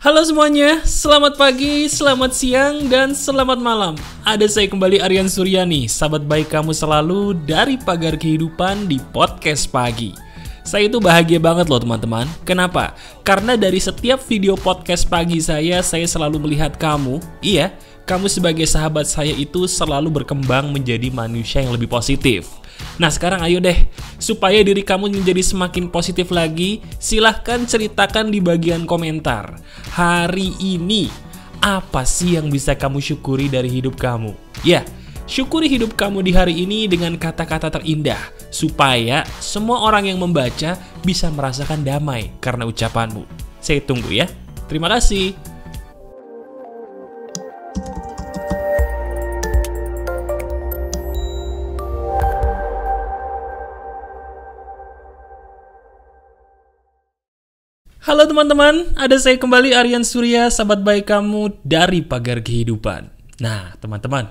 Halo semuanya, selamat pagi, selamat siang, dan selamat malam. Ada saya kembali Aryan Suryani, sahabat baik kamu selalu dari Pagar Kehidupan di Podcast Pagi. Saya itu bahagia banget loh teman-teman. Kenapa? Karena dari setiap video podcast pagi saya selalu melihat kamu. Iya, kamu sebagai sahabat saya itu selalu berkembang menjadi manusia yang lebih positif. Nah sekarang ayo deh, supaya diri kamu menjadi semakin positif lagi, silahkan ceritakan di bagian komentar. Hari ini, apa sih yang bisa kamu syukuri dari hidup kamu? Ya, syukuri hidup kamu di hari ini dengan kata-kata terindah, supaya semua orang yang membaca bisa merasakan damai karena ucapanmu. Saya tunggu ya. Terima kasih. Halo teman-teman, ada saya kembali Aryan Surya, sahabat baik kamu dari Pagar Kehidupan. Nah teman-teman,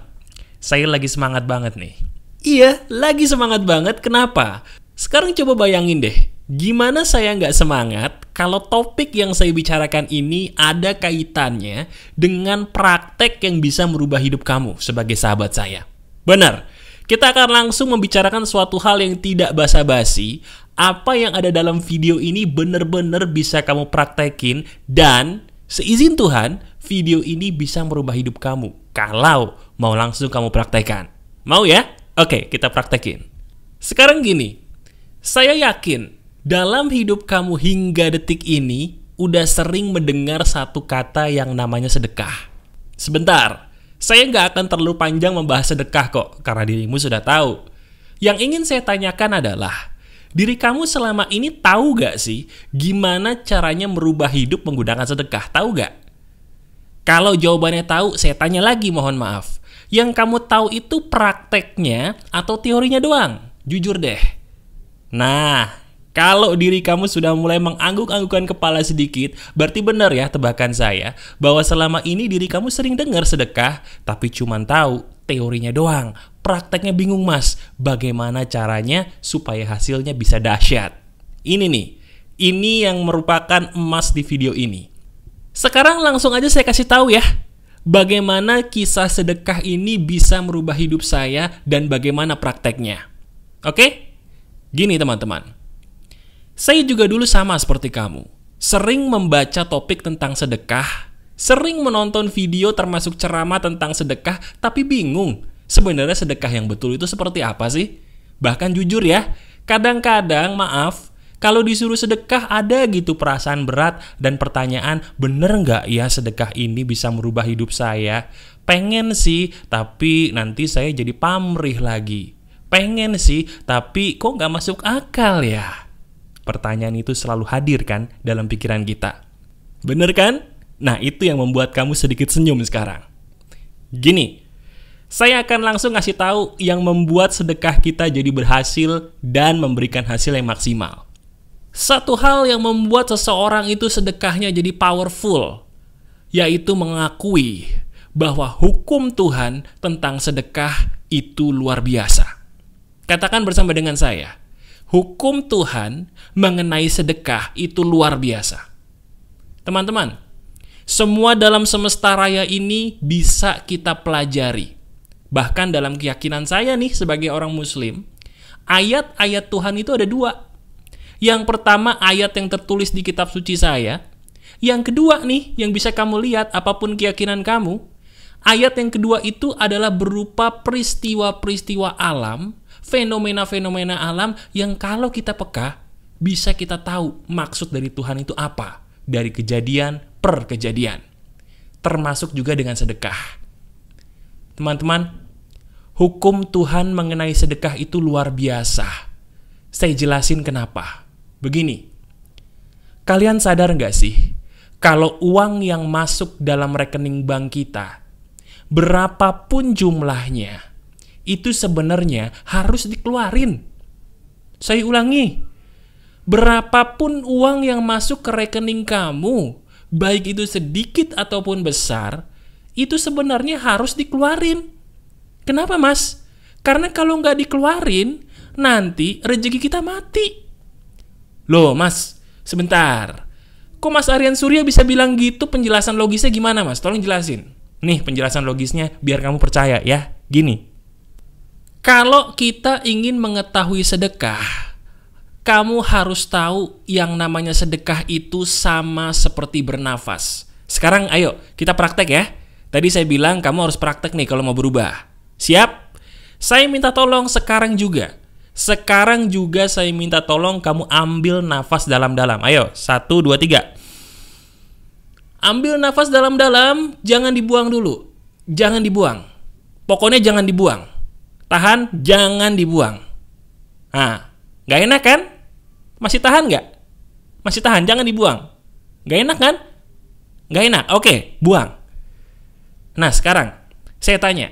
saya lagi semangat banget nih. Iya, lagi semangat banget, kenapa? Sekarang coba bayangin deh, gimana saya nggak semangat kalau topik yang saya bicarakan ini ada kaitannya dengan praktek yang bisa merubah hidup kamu sebagai sahabat saya. Benar, kita akan langsung membicarakan suatu hal yang tidak basa-basi. Apa yang ada dalam video ini benar-benar bisa kamu praktekin dan seizin Tuhan, video ini bisa merubah hidup kamu. Kalau mau langsung kamu praktekkan. Mau ya? Oke, kita praktekin. Sekarang gini, saya yakin dalam hidup kamu hingga detik ini udah sering mendengar satu kata yang namanya sedekah. Sebentar, saya nggak akan terlalu panjang membahas sedekah kok, karena dirimu sudah tahu. Yang ingin saya tanyakan adalah, diri kamu selama ini tahu gak sih gimana caranya merubah hidup menggunakan sedekah? Tahu gak? Kalau jawabannya tahu, saya tanya lagi, mohon maaf. Yang kamu tahu itu prakteknya atau teorinya doang? Jujur deh. Nah, kalau diri kamu sudah mulai mengangguk-anggukan kepala sedikit, berarti benar ya tebakan saya, bahwa selama ini diri kamu sering dengar sedekah, tapi cuma tahu teorinya doang. Prakteknya bingung mas, bagaimana caranya supaya hasilnya bisa dahsyat. Ini nih, ini yang merupakan emas di video ini. Sekarang langsung aja saya kasih tahu ya, bagaimana kisah sedekah ini bisa merubah hidup saya dan bagaimana prakteknya. Oke? Gini teman-teman, saya juga dulu sama seperti kamu, sering membaca topik tentang sedekah, sering menonton video termasuk ceramah tentang sedekah, tapi bingung. Sebenarnya sedekah yang betul itu seperti apa sih? Bahkan jujur ya, kadang-kadang maaf, kalau disuruh sedekah ada gitu perasaan berat dan pertanyaan, bener nggak ya sedekah ini bisa merubah hidup saya? Pengen sih, tapi nanti saya jadi pamrih lagi. Pengen sih, tapi kok nggak masuk akal ya? Pertanyaan itu selalu hadir kan dalam pikiran kita. Bener kan? Nah itu yang membuat kamu sedikit senyum sekarang. Gini, saya akan langsung ngasih tahu yang membuat sedekah kita jadi berhasil dan memberikan hasil yang maksimal. Satu hal yang membuat seseorang itu sedekahnya jadi powerful, yaitu mengakui bahwa hukum Tuhan tentang sedekah itu luar biasa. Katakan bersama dengan saya, hukum Tuhan mengenai sedekah itu luar biasa. Teman-teman, semua dalam semesta raya ini bisa kita pelajari. Bahkan dalam keyakinan saya nih sebagai orang muslim, ayat-ayat Tuhan itu ada dua. Yang pertama ayat yang tertulis di kitab suci saya. Yang kedua nih yang bisa kamu lihat apapun keyakinan kamu. Ayat yang kedua itu adalah berupa peristiwa-peristiwa alam, fenomena-fenomena alam yang kalau kita peka, bisa kita tahu maksud dari Tuhan itu apa. Dari kejadian per kejadian. Termasuk juga dengan sedekah. Teman-teman, hukum Tuhan mengenai sedekah itu luar biasa. Saya jelasin kenapa. Begini, kalian sadar nggak sih, kalau uang yang masuk dalam rekening bank kita, berapapun jumlahnya, itu sebenarnya harus dikeluarin. Saya ulangi, berapapun uang yang masuk ke rekening kamu, baik itu sedikit ataupun besar, itu sebenarnya harus dikeluarin. Kenapa mas? Karena kalau nggak dikeluarin, nanti rezeki kita mati. Loh mas, sebentar. Kok Mas Aryan Surya bisa bilang gitu? Penjelasan logisnya gimana, Mas? Tolong jelasin. Nih penjelasan logisnya biar kamu percaya ya. Gini. Kalau kita ingin mengetahui sedekah, kamu harus tahu yang namanya sedekah itu sama seperti bernafas. Sekarang ayo kita praktek ya. Tadi saya bilang kamu harus praktek nih kalau mau berubah. Siap? Saya minta tolong sekarang juga. Sekarang juga saya minta tolong kamu ambil nafas dalam-dalam. Ayo, 1, 2, 3. Ambil nafas dalam-dalam, jangan dibuang dulu. Jangan dibuang. Pokoknya jangan dibuang. Tahan, jangan dibuang. Nah, gak enak kan? Masih tahan gak? Masih tahan, jangan dibuang. Gak enak kan? Gak enak, oke, buang. Nah, sekarang saya tanya.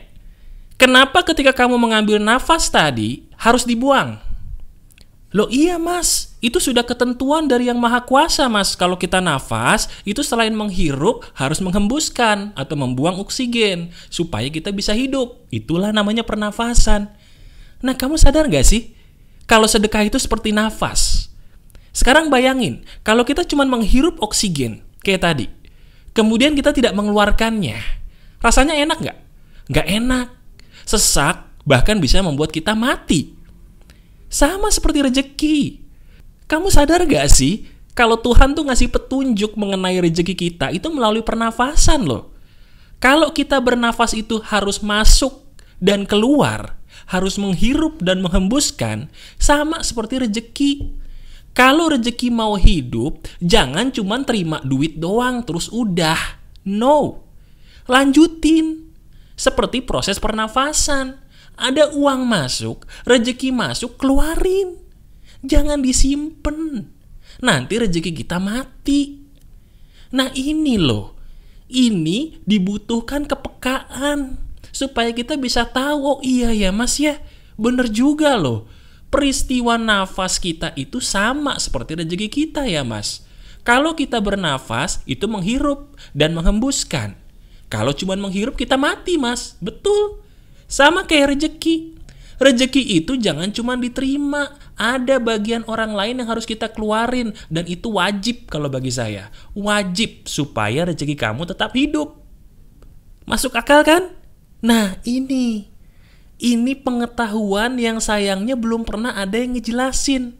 Kenapa ketika kamu mengambil nafas tadi harus dibuang? Loh iya Mas, itu sudah ketentuan dari Yang Maha Kuasa Mas. Kalau kita nafas, itu selain menghirup harus menghembuskan atau membuang oksigen supaya kita bisa hidup. Itulah namanya pernafasan. Nah kamu sadar gak sih? Kalau sedekah itu seperti nafas. Sekarang bayangin, kalau kita cuma menghirup oksigen kayak tadi, kemudian kita tidak mengeluarkannya, rasanya enak gak? Gak enak. Sesak, bahkan bisa membuat kita mati. Sama seperti rejeki. Kamu sadar gak sih kalau Tuhan tuh ngasih petunjuk mengenai rejeki kita itu melalui pernafasan loh. Kalau kita bernafas itu harus masuk dan keluar, harus menghirup dan menghembuskan, sama seperti rejeki. Kalau rejeki mau hidup, jangan cuma terima duit doang terus udah. No. Lanjutin. Seperti proses pernafasan. Ada uang masuk, rejeki masuk, keluarin. Jangan disimpen. Nanti rejeki kita mati. Nah ini loh. Ini dibutuhkan kepekaan. Supaya kita bisa tahu, oh iya ya Mas ya, bener juga loh. Peristiwa nafas kita itu sama seperti rejeki kita ya Mas. Kalau kita bernafas, itu menghirup dan menghembuskan. Kalau cuma menghirup kita mati Mas. Betul. Sama kayak rejeki. Rejeki itu jangan cuma diterima. Ada bagian orang lain yang harus kita keluarin. Dan itu wajib kalau bagi saya. Wajib supaya rejeki kamu tetap hidup. Masuk akal kan? Nah ini. Ini pengetahuan yang sayangnya belum pernah ada yang ngejelasin.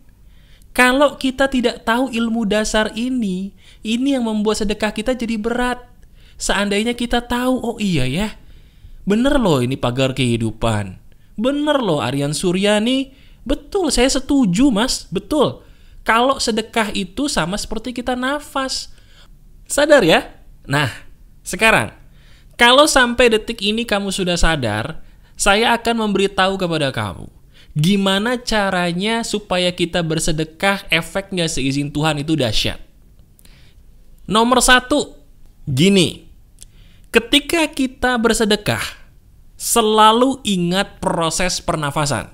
Kalau kita tidak tahu ilmu dasar ini yang membuat sedekah kita jadi berat. Seandainya kita tahu, oh iya ya, bener loh ini pagar kehidupan. Bener loh Aryan Surya nih. Betul, saya setuju Mas, betul. Kalau sedekah itu sama seperti kita nafas. Sadar ya? Nah, sekarang, kalau sampai detik ini kamu sudah sadar, saya akan memberitahu kepada kamu. Gimana caranya supaya kita bersedekah efeknya seizin Tuhan itu dahsyat. Nomor 1, gini. Ketika kita bersedekah, selalu ingat proses pernafasan.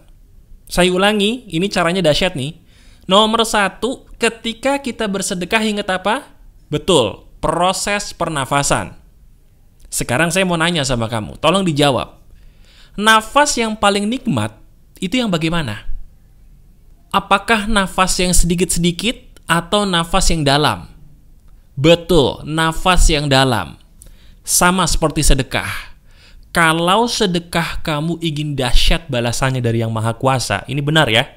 Saya ulangi, ini caranya dahsyat nih. Nomor 1, ketika kita bersedekah ingat apa? Betul, proses pernafasan. Sekarang saya mau nanya sama kamu, tolong dijawab. Nafas yang paling nikmat, itu yang bagaimana? Apakah nafas yang sedikit-sedikit atau nafas yang dalam? Betul, nafas yang dalam. Sama seperti sedekah. Kalau sedekah kamu ingin dahsyat balasannya dari Yang Maha Kuasa, ini benar ya,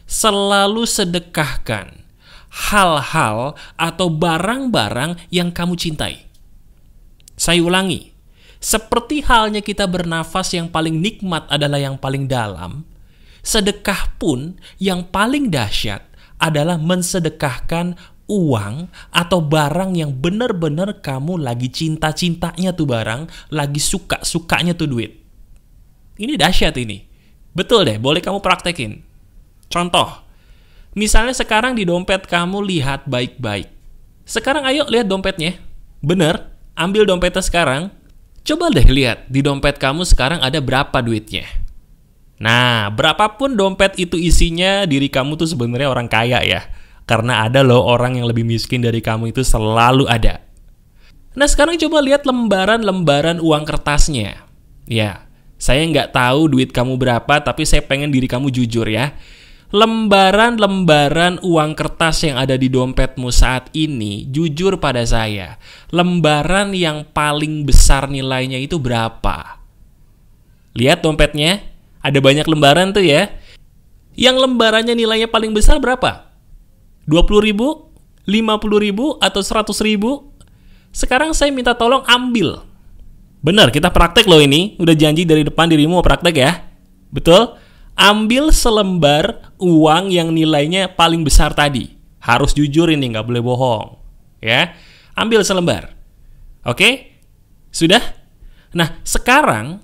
selalu sedekahkan hal-hal atau barang-barang yang kamu cintai. Saya ulangi, seperti halnya kita bernafas yang paling nikmat adalah yang paling dalam, sedekah pun yang paling dahsyat adalah mensedekahkan uang atau barang yang benar-benar kamu lagi cinta-cintanya tuh barang, lagi suka-sukanya tuh duit. Ini dahsyat ini. Betul deh, boleh kamu praktekin. Contoh, misalnya sekarang di dompet kamu lihat baik-baik. Sekarang ayo lihat dompetnya. Bener, ambil dompetnya sekarang. Coba deh lihat di dompet kamu sekarang ada berapa duitnya. Nah, berapapun dompet itu isinya, diri kamu tuh sebenarnya orang kaya ya. Karena ada loh orang yang lebih miskin dari kamu itu selalu ada. Nah sekarang coba lihat lembaran-lembaran uang kertasnya. Ya, saya nggak tahu duit kamu berapa, tapi saya pengen diri kamu jujur ya. lembaran-lembaran uang kertas yang ada di dompetmu saat ini, jujur pada saya, lembaran yang paling besar nilainya itu berapa? Lihat dompetnya, ada banyak lembaran tuh ya. Yang lembarannya nilainya paling besar berapa? 20.000, 50.000, atau 100.000? Sekarang saya minta tolong ambil. Benar, kita praktek loh ini. Udah janji dari depan dirimu mau praktek ya. Betul? Ambil selembar uang yang nilainya paling besar tadi. Harus jujur ini, nggak boleh bohong. Ya, ambil selembar. Oke? Sudah? Nah, sekarang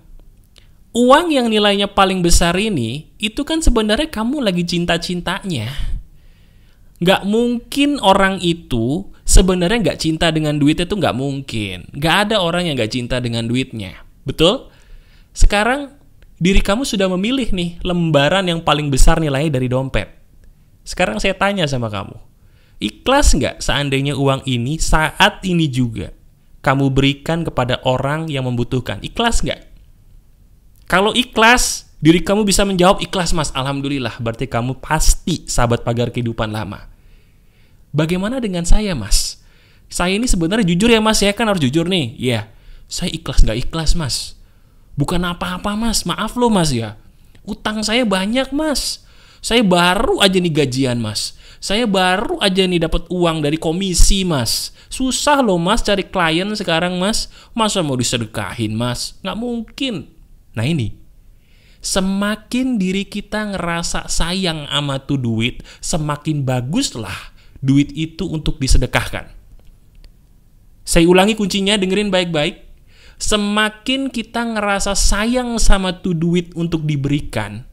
uang yang nilainya paling besar ini, itu kan sebenarnya kamu lagi cinta-cintanya. Nggak mungkin orang itu sebenarnya nggak cinta dengan duit, itu nggak mungkin. Nggak ada orang yang nggak cinta dengan duitnya. Betul? Sekarang diri kamu sudah memilih nih lembaran yang paling besar nilainya dari dompet. Sekarang saya tanya sama kamu, ikhlas nggak seandainya uang ini saat ini juga kamu berikan kepada orang yang membutuhkan? Ikhlas nggak? Kalau ikhlas, diri kamu bisa menjawab, ikhlas mas, alhamdulillah. Berarti kamu pasti sahabat pagar kehidupan lama. Bagaimana dengan saya mas? Saya ini sebenarnya jujur ya mas ya, kan harus jujur nih. Iya, saya ikhlas nggak ikhlas mas? Bukan apa-apa mas, maaf loh mas ya. Utang saya banyak mas. Saya baru aja nih gajian mas. Saya baru aja nih dapat uang dari komisi mas. Susah loh mas cari klien sekarang mas. Masa mau disedekahin mas? Nggak mungkin. Nah ini, semakin diri kita ngerasa sayang sama tuh duit, semakin baguslah duit itu untuk disedekahkan. Saya ulangi kuncinya, dengerin baik-baik. Semakin kita ngerasa sayang sama tuh duit untuk diberikan,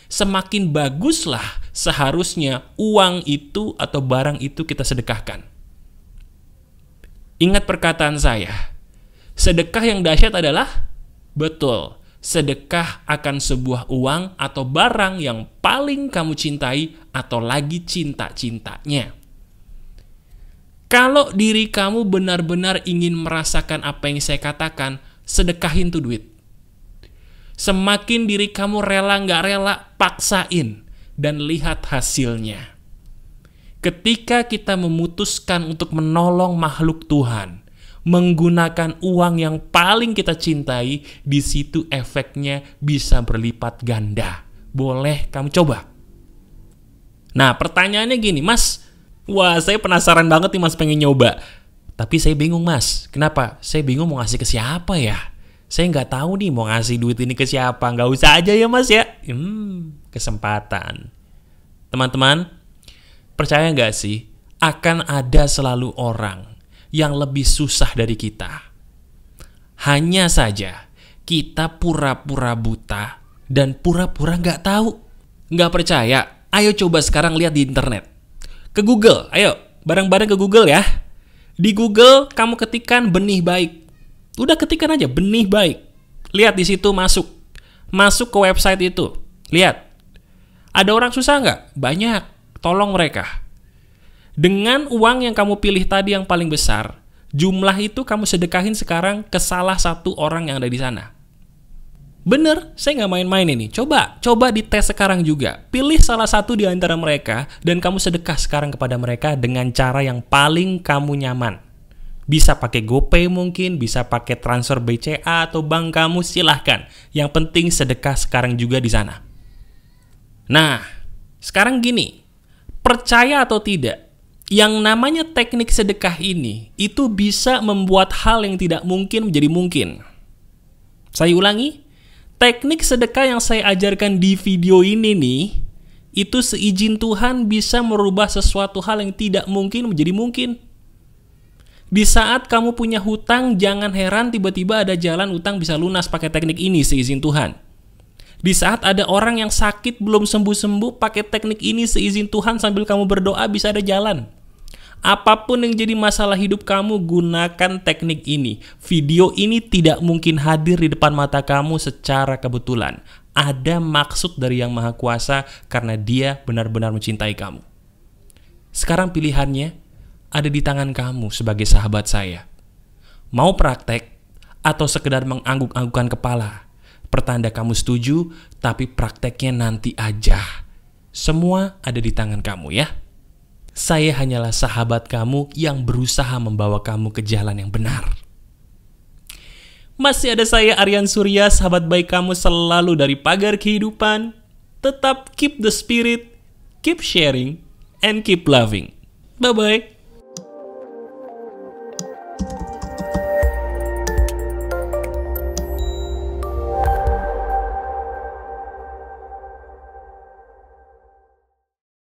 semakin baguslah seharusnya uang itu atau barang itu kita sedekahkan. Ingat perkataan saya, sedekah yang dahsyat adalah, betul, sedekah akan sebuah uang atau barang yang paling kamu cintai atau lagi cinta-cintanya. Kalau diri kamu benar-benar ingin merasakan apa yang saya katakan, sedekahin tuh duit. Semakin diri kamu rela nggak rela, paksain dan lihat hasilnya. Ketika kita memutuskan untuk menolong makhluk Tuhan, menggunakan uang yang paling kita cintai, di situ efeknya bisa berlipat ganda. Boleh kamu coba. Nah, pertanyaannya gini, Mas. Wah, saya penasaran banget nih mas, pengen nyoba. Tapi saya bingung mas. Kenapa? Saya bingung mau ngasih ke siapa ya? Saya nggak tahu nih mau ngasih duit ini ke siapa. Nggak usah aja ya mas ya. Kesempatan. Teman-teman, percaya nggak sih? Akan ada selalu orang yang lebih susah dari kita. Hanya saja kita pura-pura buta dan pura-pura nggak tahu. Nggak percaya? Ayo coba sekarang lihat di internet. Ke Google, ayo bareng-bareng ke Google ya. Di Google kamu ketikkan benih baik. Udah ketikan aja benih baik. Lihat di situ masuk ke website itu. Lihat, ada orang susah nggak? Banyak. Tolong mereka. Dengan uang yang kamu pilih tadi yang paling besar, jumlah itu kamu sedekahin sekarang ke salah satu orang yang ada di sana. Bener, saya nggak main-main ini. Coba dites sekarang juga. Pilih salah satu di antara mereka dan kamu sedekah sekarang kepada mereka dengan cara yang paling kamu nyaman. Bisa pakai GoPay mungkin, bisa pakai transfer BCA atau bank kamu, silahkan. Yang penting sedekah sekarang juga di sana. Nah, sekarang gini, percaya atau tidak, yang namanya teknik sedekah ini itu bisa membuat hal yang tidak mungkin menjadi mungkin. Saya ulangi. Teknik sedekah yang saya ajarkan di video ini nih, itu seizin Tuhan bisa merubah sesuatu hal yang tidak mungkin menjadi mungkin. Di saat kamu punya hutang, jangan heran tiba-tiba ada jalan hutang bisa lunas pakai teknik ini seizin Tuhan. Di saat ada orang yang sakit belum sembuh-sembuh, pakai teknik ini seizin Tuhan sambil kamu berdoa bisa ada jalan. Apapun yang jadi masalah hidup kamu, gunakan teknik ini. Video ini tidak mungkin hadir di depan mata kamu secara kebetulan. Ada maksud dari Yang Maha Kuasa karena Dia benar-benar mencintai kamu. Sekarang pilihannya ada di tangan kamu sebagai sahabat saya. Mau praktek atau sekedar mengangguk-anggukkan kepala? Pertanda kamu setuju, tapi prakteknya nanti aja. Semua ada di tangan kamu ya. Saya hanyalah sahabat kamu yang berusaha membawa kamu ke jalan yang benar. Masih ada saya Aryan Surya, sahabat baik kamu selalu dari Pagar Kehidupan. Tetap keep the spirit, keep sharing, and keep loving. Bye-bye.